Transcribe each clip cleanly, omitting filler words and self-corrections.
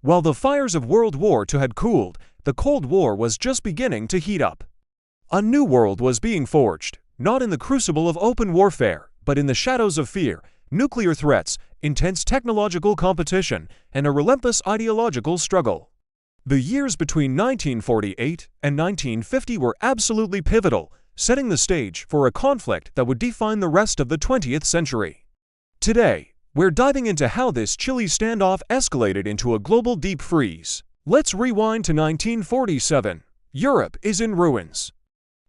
While the fires of World War II had cooled, the Cold War was just beginning to heat up. A new world was being forged, not in the crucible of open warfare, but in the shadows of fear, nuclear threats, intense technological competition, and a relentless ideological struggle. The years between 1948 and 1950 were absolutely pivotal, setting the stage for a conflict that would define the rest of the 20th century. Today, we're diving into how this chilly standoff escalated into a global deep freeze. Let's rewind to 1947. Europe is in ruins.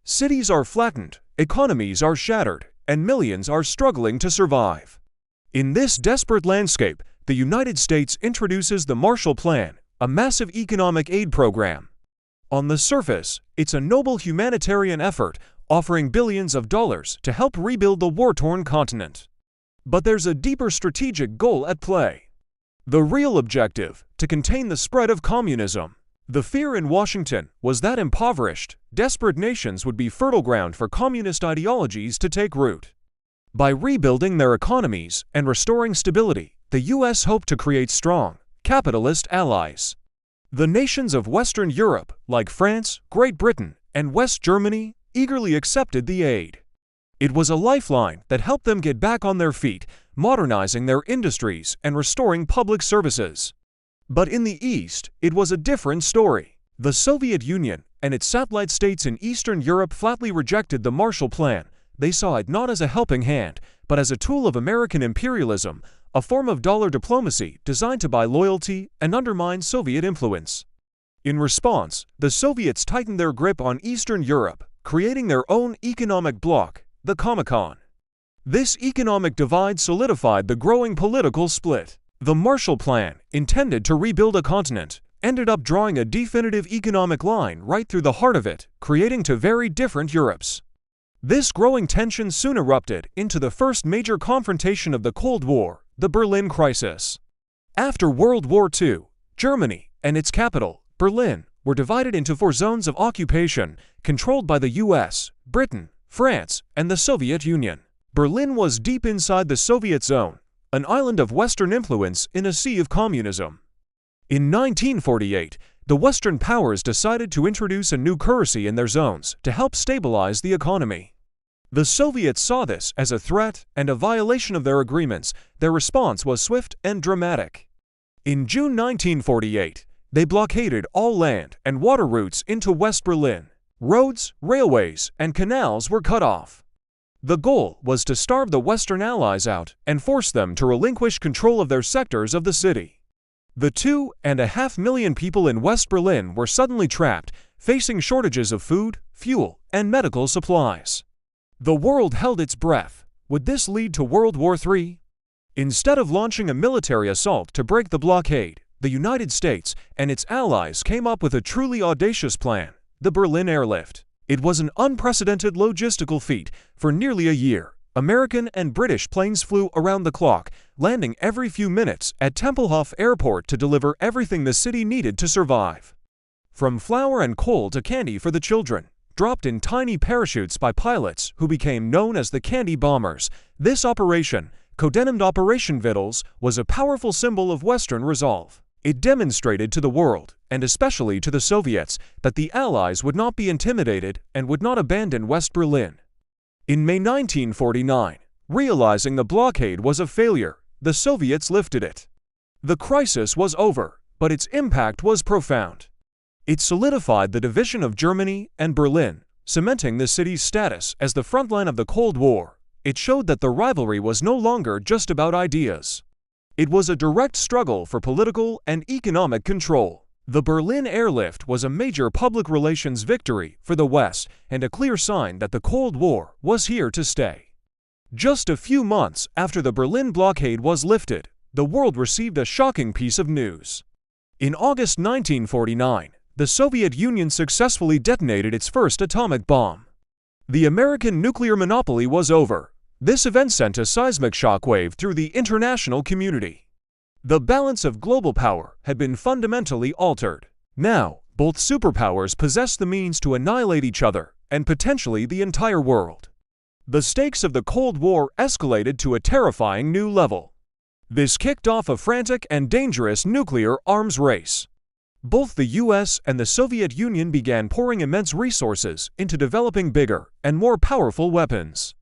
Cities are flattened, economies are shattered, and millions are struggling to survive. In this desperate landscape, the United States introduces the Marshall Plan, a massive economic aid program. On the surface, it's a noble humanitarian effort offering billions of dollars to help rebuild the war-torn continent. But there's a deeper strategic goal at play. The real objective: to contain the spread of communism. The fear in Washington was that impoverished, desperate nations would be fertile ground for communist ideologies to take root. By rebuilding their economies and restoring stability, the U.S. hoped to create strong, capitalist allies. The nations of Western Europe, like France, Great Britain, and West Germany, eagerly accepted the aid. It was a lifeline that helped them get back on their feet, modernizing their industries and restoring public services. But in the East, it was a different story. The Soviet Union and its satellite states in Eastern Europe flatly rejected the Marshall Plan. They saw it not as a helping hand, but as a tool of American imperialism, a form of dollar diplomacy designed to buy loyalty and undermine Soviet influence. In response, the Soviets tightened their grip on Eastern Europe, creating their own economic bloc, the Comecon. This economic divide solidified the growing political split. The Marshall Plan, intended to rebuild a continent, ended up drawing a definitive economic line right through the heart of it, creating two very different Europes. This growing tension soon erupted into the first major confrontation of the Cold War, the Berlin Crisis. After World War II, Germany and its capital, Berlin, were divided into four zones of occupation, controlled by the US, Britain, France, and the Soviet Union. Berlin was deep inside the Soviet zone, an island of Western influence in a sea of communism. In 1948, the Western powers decided to introduce a new currency in their zones to help stabilize the economy. The Soviets saw this as a threat and a violation of their agreements. Their response was swift and dramatic. In June 1948, they blockaded all land and water routes into West Berlin. Roads, railways, and canals were cut off. The goal was to starve the Western Allies out and force them to relinquish control of their sectors of the city. The 2.5 million people in West Berlin were suddenly trapped, facing shortages of food, fuel, and medical supplies. The world held its breath. Would this lead to World War III? Instead of launching a military assault to break the blockade, the United States and its allies came up with a truly audacious plan: the Berlin Airlift. It was an unprecedented logistical feat. For nearly a year, American and British planes flew around the clock, landing every few minutes at Tempelhof Airport to deliver everything the city needed to survive. From flour and coal to candy for the children, dropped in tiny parachutes by pilots who became known as the Candy Bombers, this operation, codenamed Operation Vittles, was a powerful symbol of Western resolve. It demonstrated to the world, and especially to the Soviets, that the Allies would not be intimidated and would not abandon West Berlin. In May 1949, realizing the blockade was a failure, the Soviets lifted it. The crisis was over, but its impact was profound. It solidified the division of Germany and Berlin, cementing the city's status as the front line of the Cold War. It showed that the rivalry was no longer just about ideas. It was a direct struggle for political and economic control. The Berlin Airlift was a major public relations victory for the West and a clear sign that the Cold War was here to stay. Just a few months after the Berlin blockade was lifted, the world received a shocking piece of news. In August 1949, the Soviet Union successfully detonated its first atomic bomb. The American nuclear monopoly was over. This event sent a seismic shockwave through the international community. The balance of global power had been fundamentally altered. Now, both superpowers possessed the means to annihilate each other and potentially the entire world. The stakes of the Cold War escalated to a terrifying new level. This kicked off a frantic and dangerous nuclear arms race. Both the US and the Soviet Union began pouring immense resources into developing bigger and more powerful weapons.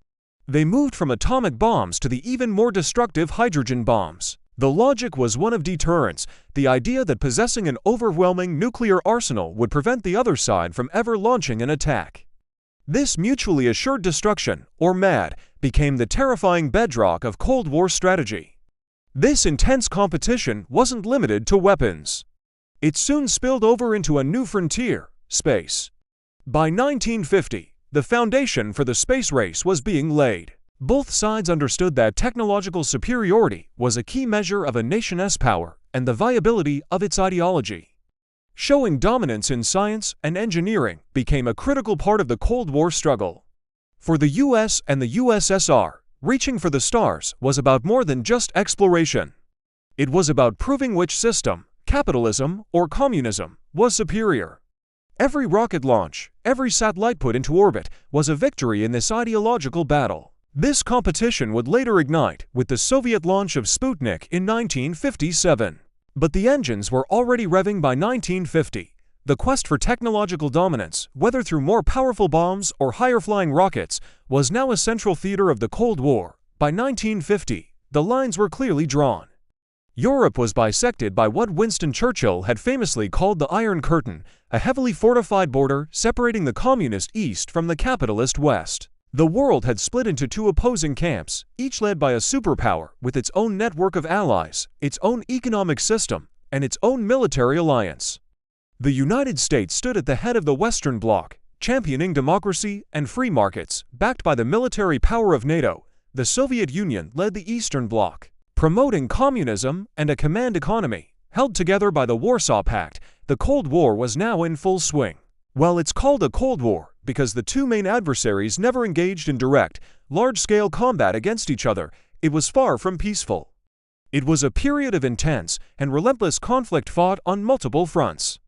They moved from atomic bombs to the even more destructive hydrogen bombs. The logic was one of deterrence, the idea that possessing an overwhelming nuclear arsenal would prevent the other side from ever launching an attack. This mutually assured destruction, or MAD, became the terrifying bedrock of Cold War strategy. This intense competition wasn't limited to weapons. It soon spilled over into a new frontier, space. By 1950, the foundation for the space race was being laid. Both sides understood that technological superiority was a key measure of a nation's power and the viability of its ideology. Showing dominance in science and engineering became a critical part of the Cold War struggle. For the US and the USSR, reaching for the stars was about more than just exploration. It was about proving which system, capitalism or communism, was superior. Every rocket launch, every satellite put into orbit was a victory in this ideological battle. This competition would later ignite with the Soviet launch of Sputnik in 1957. But the engines were already revving by 1950. The quest for technological dominance, whether through more powerful bombs or higher-flying rockets, was now a central theater of the Cold War. By 1950, the lines were clearly drawn. Europe was bisected by what Winston Churchill had famously called the Iron Curtain, a heavily fortified border separating the communist East from the capitalist West. The world had split into two opposing camps, each led by a superpower with its own network of allies, its own economic system, and its own military alliance. The United States stood at the head of the Western Bloc, championing democracy and free markets, backed by the military power of NATO. The Soviet Union led the Eastern Bloc, promoting communism and a command economy. Held together by the Warsaw Pact, the Cold War was now in full swing. Well, it's called a Cold War because the two main adversaries never engaged in direct, large-scale combat against each other. It was far from peaceful. It was a period of intense and relentless conflict fought on multiple fronts.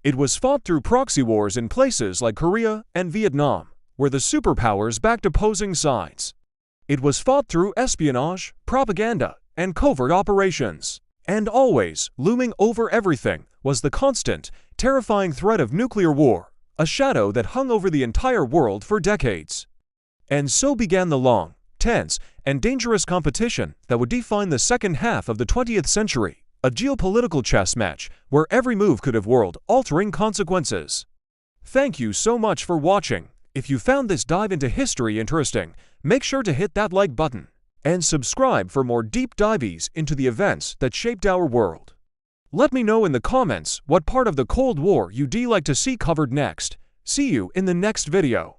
It was fought through proxy wars in places like Korea and Vietnam, where the superpowers backed opposing sides. It was fought through espionage, propaganda, and covert operations. And always, looming over everything, was the constant, terrifying threat of nuclear war, a shadow that hung over the entire world for decades. And so began the long, tense, and dangerous competition that would define the second half of the 20th century, a geopolitical chess match where every move could have world-altering consequences. Thank you so much for watching. If you found this dive into history interesting, make sure to hit that like button and subscribe for more deep dives into the events that shaped our world. Let me know in the comments what part of the Cold War you'd like to see covered next. See you in the next video.